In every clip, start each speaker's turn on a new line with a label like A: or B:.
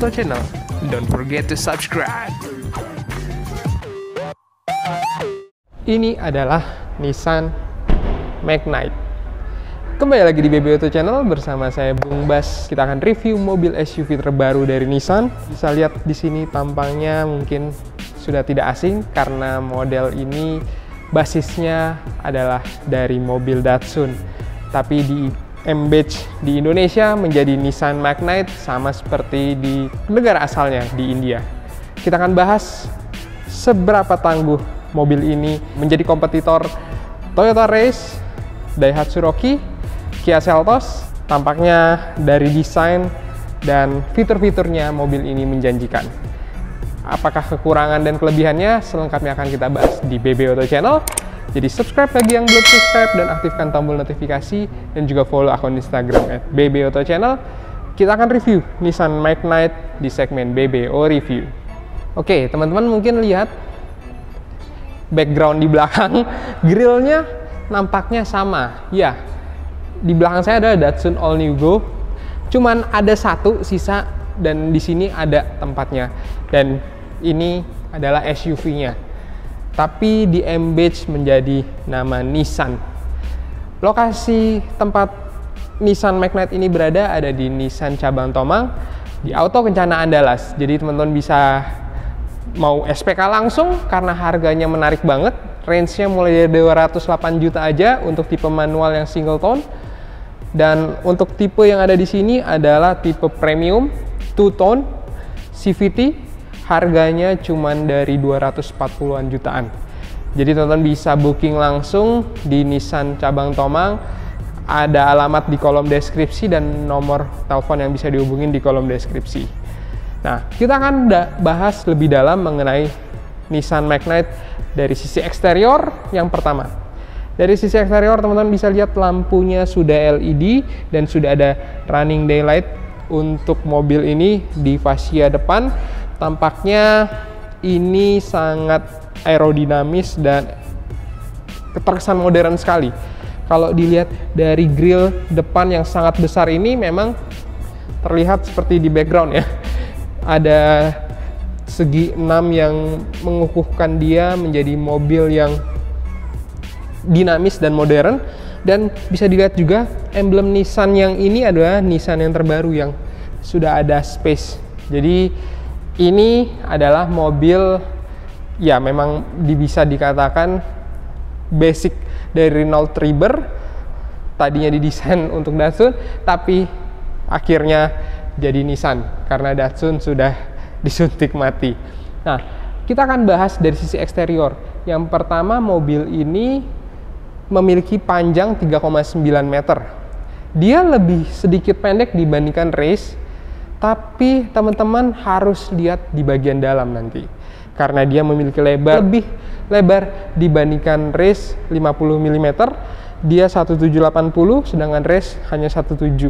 A: Auto Channel. Don't forget to subscribe. Ini adalah Nissan Magnite. Kembali lagi di BB Auto Channel bersama saya Bung Bas. Kita akan review mobil SUV terbaru dari Nissan. Bisa lihat di sini tampangnya mungkin sudah tidak asing karena model ini basisnya adalah dari mobil Datsun. Tapi di embadge di Indonesia menjadi Nissan Magnite sama seperti di negara asalnya di India. Kita akan bahas seberapa tangguh mobil ini menjadi kompetitor Toyota Race, Daihatsu Rocky, Kia Seltos. Tampaknya dari desain dan fitur-fiturnya mobil ini menjanjikan. Apakah kekurangan dan kelebihannya? Selengkapnya akan kita bahas di BB Auto Channel. Jadi subscribe bagi yang belum subscribe dan aktifkan tombol notifikasi dan juga follow akun Instagram @bbautochannel. Kita akan review Nissan Magnite di segmen BBO Review. Oke, teman-teman mungkin lihat background di belakang, grillnya nampaknya sama. Ya, di belakang saya ada Datsun All New Go. Cuman ada satu sisa dan di sini ada tempatnya. Dan ini adalah SUV-nya. Tapi di embadge menjadi nama Nissan. Lokasi tempat Nissan Magnite ini berada ada di Nissan Cabang Tomang di Auto Kencana Andalas. Jadi teman-teman bisa mau SPK langsung karena harganya menarik banget. Range-nya mulai dari 208 juta aja untuk tipe manual yang single tone. Dan untuk tipe yang ada di sini adalah tipe premium two tone CVT. Harganya cuman dari 240-an jutaan. Jadi teman-teman bisa booking langsung di Nissan Cabang Tomang. Ada alamat di kolom deskripsi dan nomor telepon yang bisa dihubungin di kolom deskripsi. Nah, kita akan bahas lebih dalam mengenai Nissan Magnite dari sisi eksterior yang pertama. Dari sisi eksterior teman-teman bisa lihat lampunya sudah LED dan sudah ada running daylight untuk mobil ini di fascia depan. Tampaknya ini sangat aerodinamis dan terkesan modern sekali. Kalau dilihat dari grill depan yang sangat besar ini memang terlihat seperti di background ya. Ada segi 6 yang mengukuhkan dia menjadi mobil yang dinamis dan modern. Dan bisa dilihat juga emblem Nissan yang ini adalah Nissan yang terbaru yang sudah ada space. Jadi ini adalah mobil ya memang bisa dikatakan basic dari Renault Triber. Tadinya didesain untuk Datsun tapi akhirnya jadi Nissan karena Datsun sudah disuntik mati. Nah, kita akan bahas dari sisi eksterior. Yang pertama, mobil ini memiliki panjang 3,9 meter. Dia lebih sedikit pendek dibandingkan Race. Tapi teman-teman harus lihat di bagian dalam nanti. Karena dia memiliki lebih lebar dibandingkan Race 50 mm. Dia 1780 sedangkan Race hanya 1,7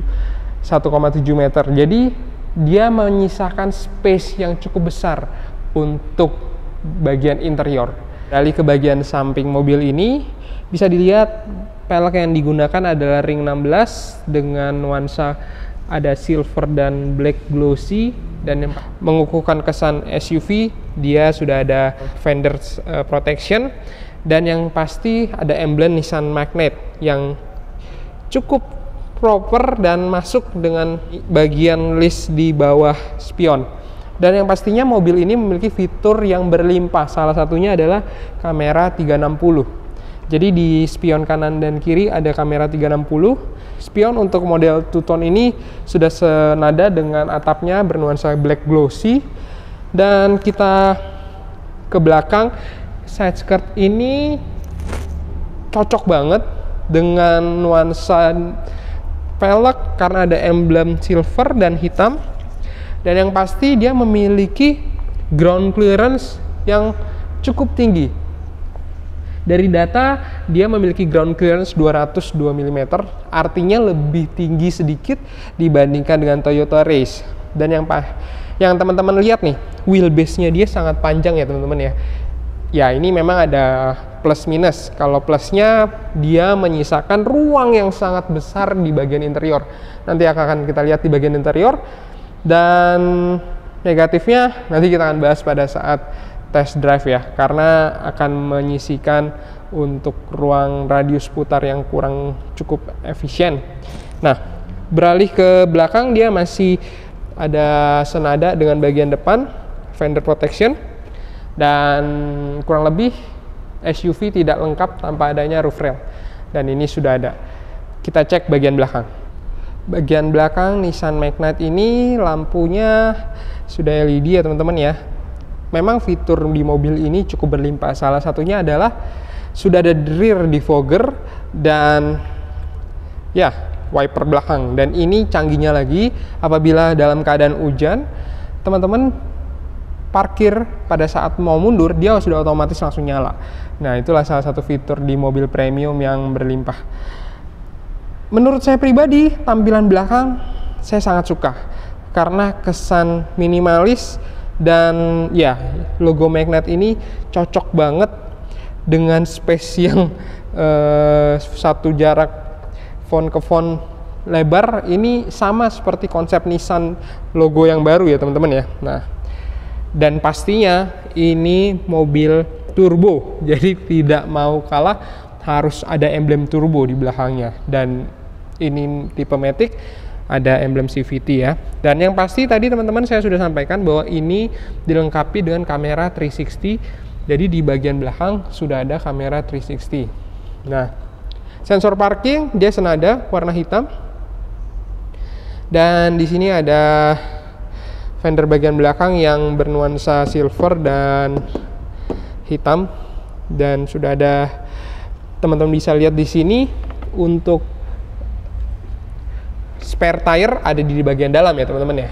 A: meter. Jadi dia menyisakan space yang cukup besar untuk bagian interior. Beralih ke bagian samping mobil ini, bisa dilihat pelek yang digunakan adalah ring 16 dengan nuansa ada silver dan black glossy, dan yang mengukuhkan kesan SUV dia sudah ada fender protection, dan yang pasti ada emblem Nissan Magnite yang cukup proper dan masuk dengan bagian list di bawah spion. Dan yang pastinya mobil ini memiliki fitur yang berlimpah, salah satunya adalah kamera 360. Jadi di spion kanan dan kiri ada kamera 360. Spion untuk model two-tone ini sudah senada dengan atapnya bernuansa black glossy. Dan kita ke belakang, side skirt ini cocok banget dengan nuansa velg karena ada emblem silver dan hitam. Dan yang pasti dia memiliki ground clearance yang cukup tinggi. Dari data, dia memiliki ground clearance 202 mm, artinya lebih tinggi sedikit dibandingkan dengan Toyota Race. Dan yang teman-teman lihat nih, wheelbase-nya dia sangat panjang ya teman-teman ya. Ya ini memang ada plus minus. Kalau plusnya dia menyisakan ruang yang sangat besar di bagian interior. Nanti akan kita lihat di bagian interior. Dan Negatifnya nanti kita akan bahas pada saat test drive ya, karena akan menyisikan untuk ruang radius putar yang kurang cukup efisien. Nah, beralih ke belakang, dia masih ada senada dengan bagian depan, fender protection, dan kurang lebih SUV tidak lengkap tanpa adanya roof rail. Dan ini sudah ada. Kita cek bagian belakang. Bagian belakang Nissan Magnite ini lampunya sudah LED ya teman-teman ya. Memang fitur di mobil ini cukup berlimpah. Salah satunya adalah sudah ada rear defogger dan ya wiper belakang. Dan ini canggihnya lagi, apabila dalam keadaan hujan, teman-teman parkir pada saat mau mundur, dia sudah otomatis langsung nyala. Nah, itulah salah satu fitur di mobil premium yang berlimpah. Menurut saya pribadi, tampilan belakang saya sangat suka karena kesan minimalis dan ya logo Magnite ini cocok banget dengan space yang satu jarak font ke font lebar. Ini sama seperti konsep Nissan logo yang baru ya teman-teman ya. Nah, dan pastinya ini mobil turbo, jadi tidak mau kalah harus ada emblem turbo di belakangnya. Dan ini tipe Matic, ada emblem CVT ya. Dan yang pasti tadi teman-teman saya sudah sampaikan bahwa ini dilengkapi dengan kamera 360. Jadi di bagian belakang sudah ada kamera 360. Nah, sensor parking dia senada warna hitam. Dan di sini ada fender bagian belakang yang bernuansa silver dan hitam, dan sudah ada, teman-teman bisa lihat di sini untuk spare tire ada di bagian dalam ya teman-teman ya.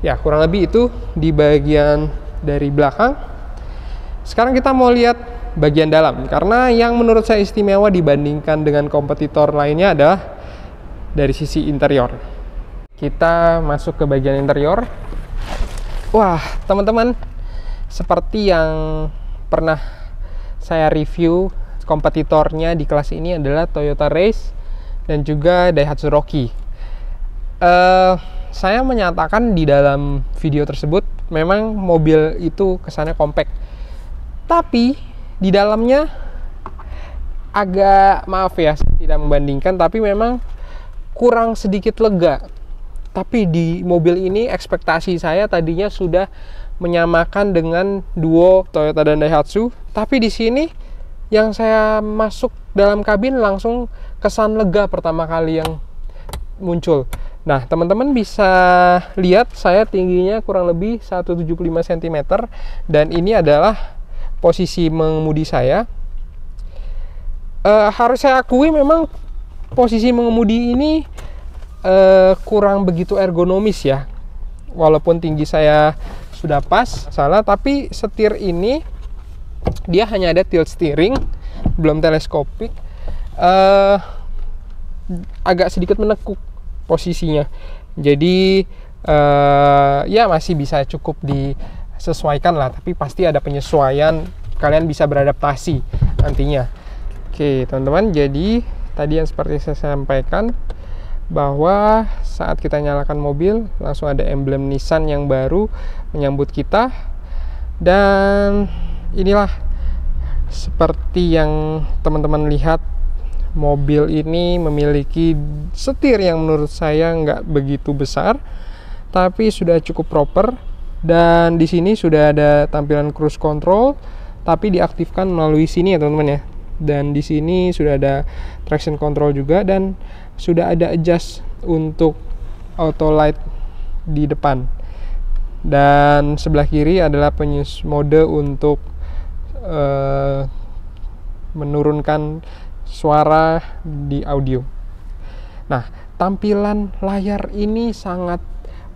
A: Ya kurang lebih itu di bagian dari belakang. Sekarang kita mau lihat bagian dalam, karena yang menurut saya istimewa dibandingkan dengan kompetitor lainnya adalah dari sisi interior. Kita masuk ke bagian interior. Wah teman-teman, seperti yang pernah saya review, kompetitornya di kelas ini adalah Toyota Race dan juga Daihatsu Rocky. Saya menyatakan di dalam video tersebut memang mobil itu kesannya compact, tapi di dalamnya agak, maaf ya saya tidak membandingkan, tapi memang kurang sedikit lega. Tapi di mobil ini ekspektasi saya tadinya sudah menyamakan dengan duo Toyota dan Daihatsu, tapi di sini yang saya masuk dalam kabin langsung kesan lega pertama kali yang muncul. Nah, teman-teman bisa lihat saya tingginya kurang lebih 175 cm, dan ini adalah posisi mengemudi saya. Harus saya akui memang posisi mengemudi ini kurang begitu ergonomis ya. Walaupun tinggi saya sudah pas, salah, tapi setir ini dia hanya ada tilt steering, belum teleskopik. Agak sedikit menekuk posisinya. Jadi ya masih bisa cukup disesuaikan lah, tapi pasti ada penyesuaian, kalian bisa beradaptasi nantinya. Oke teman-teman, jadi tadi yang seperti saya sampaikan, bahwa saat kita nyalakan mobil langsung ada emblem Nissan yang baru menyambut kita. Dan inilah seperti yang teman-teman lihat, mobil ini memiliki setir yang menurut saya nggak begitu besar tapi sudah cukup proper. Dan di sini sudah ada tampilan cruise control, tapi diaktifkan melalui sini ya teman-teman ya. Dan di sini sudah ada traction control juga, dan sudah ada adjust untuk auto light di depan. Dan sebelah kiri adalah mode untuk menurunkan suara di audio. Nah, tampilan layar ini sangat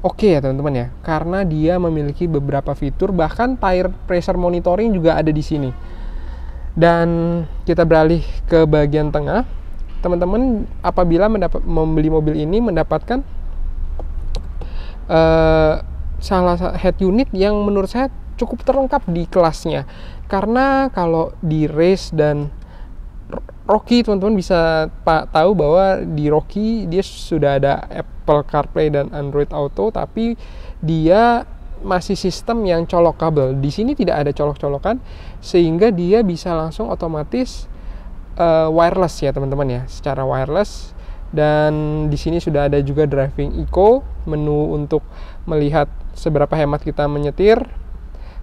A: oke ya teman-teman ya, karena dia memiliki beberapa fitur, bahkan tire pressure monitoring juga ada di sini. Dan kita beralih ke bagian tengah. Teman-teman apabila membeli mobil ini mendapatkan salah head unit yang menurut saya cukup terlengkap di kelasnya. Karena kalau di Race dan Rocky, teman-teman bisa tahu bahwa di Rocky dia sudah ada Apple CarPlay dan Android Auto, tapi dia masih sistem yang colok kabel. Di sini tidak ada colok-colokan, sehingga dia bisa langsung otomatis wireless ya teman-teman ya, secara wireless. Dan di sini sudah ada juga driving eco, menu untuk melihat seberapa hemat kita menyetir,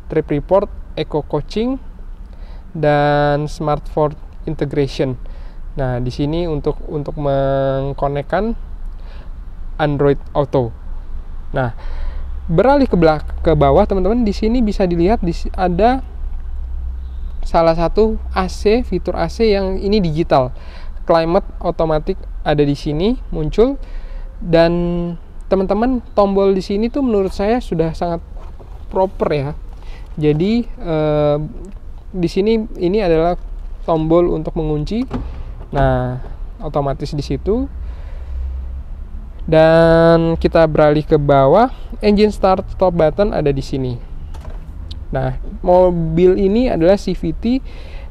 A: trip report, eco coaching, dan smartphone integration. Nah, di sini untuk mengkonekkan Android Auto. Nah, beralih ke bawah teman-teman, di sini bisa dilihat ada salah satu AC, fitur AC yang ini digital. Climate automatic ada di sini muncul, dan teman-teman tombol di sini tuh menurut saya sudah sangat proper ya. Jadi di sini ini adalah tombol untuk mengunci. Nah, otomatis di situ. Dan kita beralih ke bawah, engine start stop button ada di sini. Nah, mobil ini adalah CVT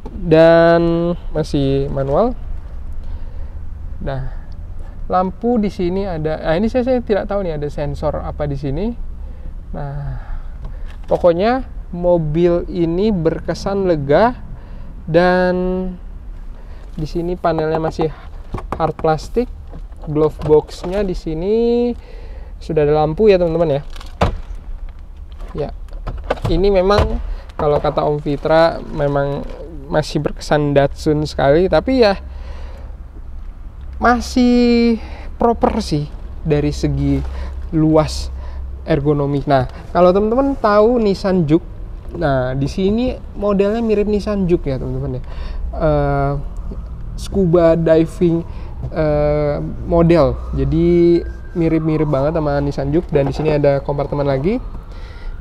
A: dan masih manual. Nah, lampu di sini ada. Nah, ini saya tidak tahu nih ada sensor apa di sini. Nah, pokoknya mobil ini berkesan lega, dan di sini panelnya masih hard plastik. Glove box-nya di sini sudah ada lampu ya teman-teman ya. Ya, ini memang kalau kata Om Fitra memang masih berkesan Datsun sekali, tapi ya masih proper sih dari segi luas ergonomi. Nah, kalau teman-teman tahu Nissan Juke, nah di sini modelnya mirip Nissan Juke ya teman-teman ya. Scuba diving model, jadi mirip-mirip banget sama Nissan Juke. Dan di sini ada kompartemen lagi.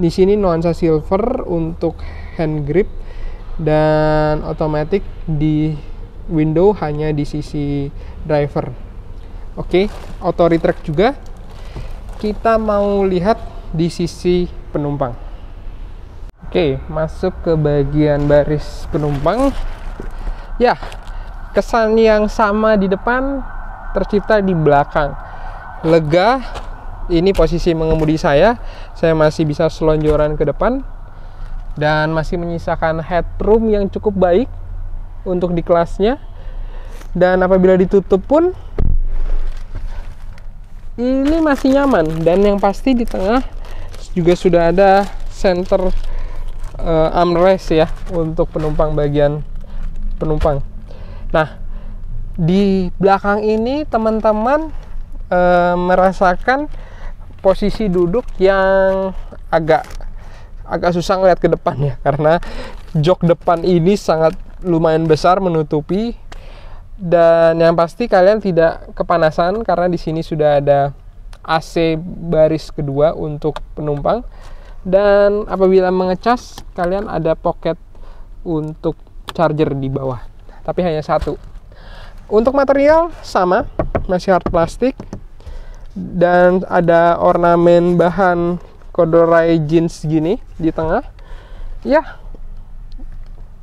A: Di sini nuansa silver untuk hand grip, dan otomatis di window hanya di sisi driver. Oke, auto retract juga. Kita mau lihat di sisi penumpang. Oke, masuk ke bagian baris penumpang. Ya, kesan yang sama di depan tercipta di belakang. Lega, ini posisi mengemudi saya masih bisa selonjoran ke depan, dan masih menyisakan headroom yang cukup baik untuk di kelasnya. Dan apabila ditutup pun ini masih nyaman, dan yang pasti di tengah juga sudah ada center armrest ya untuk penumpang, bagian penumpang. Nah, di belakang ini teman-teman merasakan posisi duduk yang agak susah ngeliat ke depan ya, karena jok depan ini sangat lumayan besar menutupi. Dan yang pasti kalian tidak kepanasan karena di sini sudah ada AC baris kedua untuk penumpang. Dan apabila mengecas, kalian ada pocket untuk charger di bawah, tapi hanya satu. Untuk material sama, masih hard plastik, dan ada ornamen bahan corduroy jeans gini di tengah. Ya,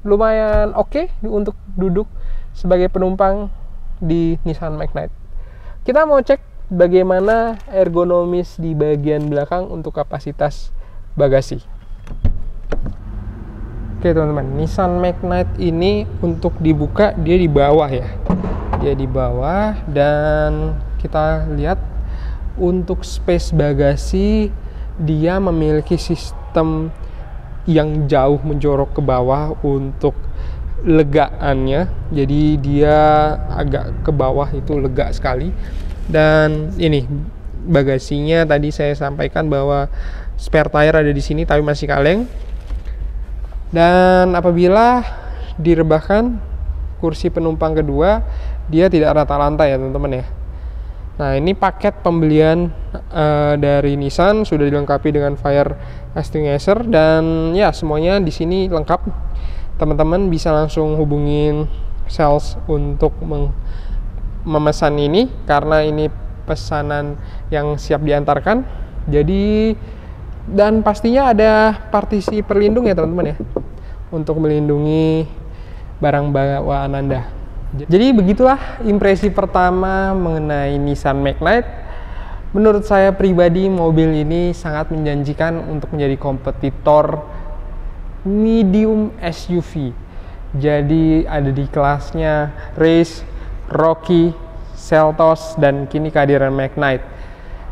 A: lumayan oke untuk duduk sebagai penumpang di Nissan Magnite. Kita mau cek bagaimana ergonomis di bagian belakang untuk kapasitas bagasi. Oke teman-teman, Nissan Magnite ini untuk dibuka dia di bawah ya. Dia di bawah, dan kita lihat untuk space bagasi dia memiliki sistem yang jauh menjorok ke bawah untuk legaannya. Jadi dia agak ke bawah itu lega sekali. Dan ini bagasinya tadi saya sampaikan bahwa spare tire ada di sini tapi masih kaleng. Dan apabila direbahkan kursi penumpang kedua, dia tidak rata lantai ya teman-teman ya. Nah, ini paket pembelian dari Nissan, sudah dilengkapi dengan fire extinguisher, dan ya semuanya di sini lengkap. Teman-teman bisa langsung hubungin sales untuk memesan ini, karena ini pesanan yang siap diantarkan. Jadi, dan pastinya ada partisi pelindung ya teman-teman ya, untuk melindungi barang bawaan Anda. Jadi begitulah impresi pertama mengenai Nissan Magnite. Menurut saya pribadi, mobil ini sangat menjanjikan untuk menjadi kompetitor medium SUV. Jadi ada di kelasnya Race, Rocky, Seltos, dan kini kehadiran Magnite.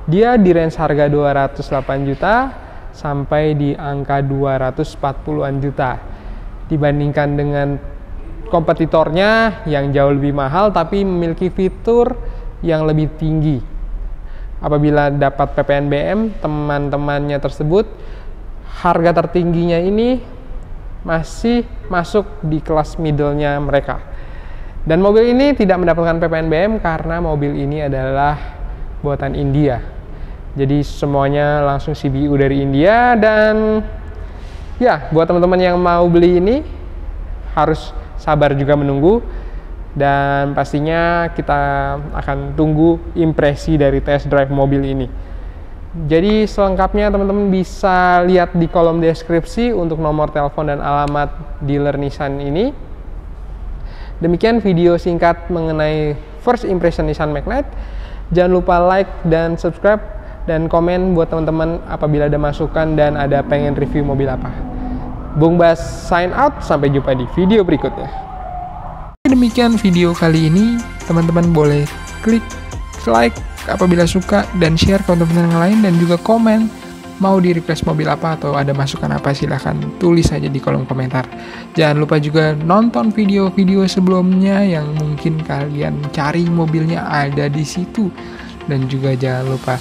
A: Dia di range harga 208 juta sampai di angka 240-an juta. Dibandingkan dengan kompetitornya yang jauh lebih mahal tapi memiliki fitur yang lebih tinggi. Apabila dapat PPNBM, teman-temannya tersebut, harga tertingginya ini masih masuk di kelas middle-nya mereka. Dan mobil ini tidak mendapatkan PPNBM karena mobil ini adalah buatan India. Jadi semuanya langsung CBU dari India, dan ya, buat teman-teman yang mau beli ini harus sabar juga menunggu. Dan pastinya kita akan tunggu impresi dari test drive mobil ini. Jadi selengkapnya teman-teman bisa lihat di kolom deskripsi untuk nomor telepon dan alamat dealer Nissan ini. Demikian video singkat mengenai first impression Nissan Magnite. Jangan lupa like dan subscribe dan komen buat teman-teman apabila ada masukan dan ada pengen review mobil apa. Bung Bas sign out, sampai jumpa di video berikutnya. Demikian video kali ini, teman-teman boleh klik like apabila suka dan share ke teman-teman yang lain, dan juga komen mau di request mobil apa atau ada masukan apa, silahkan tulis saja di kolom komentar. Jangan lupa juga nonton video-video sebelumnya yang mungkin kalian cari mobilnya ada di situ, dan juga jangan lupa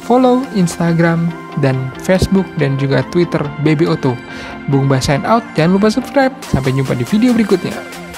A: follow Instagram dan Facebook dan juga Twitter BB Auto. Bung Bas sign out, jangan lupa subscribe. Sampai jumpa di video berikutnya.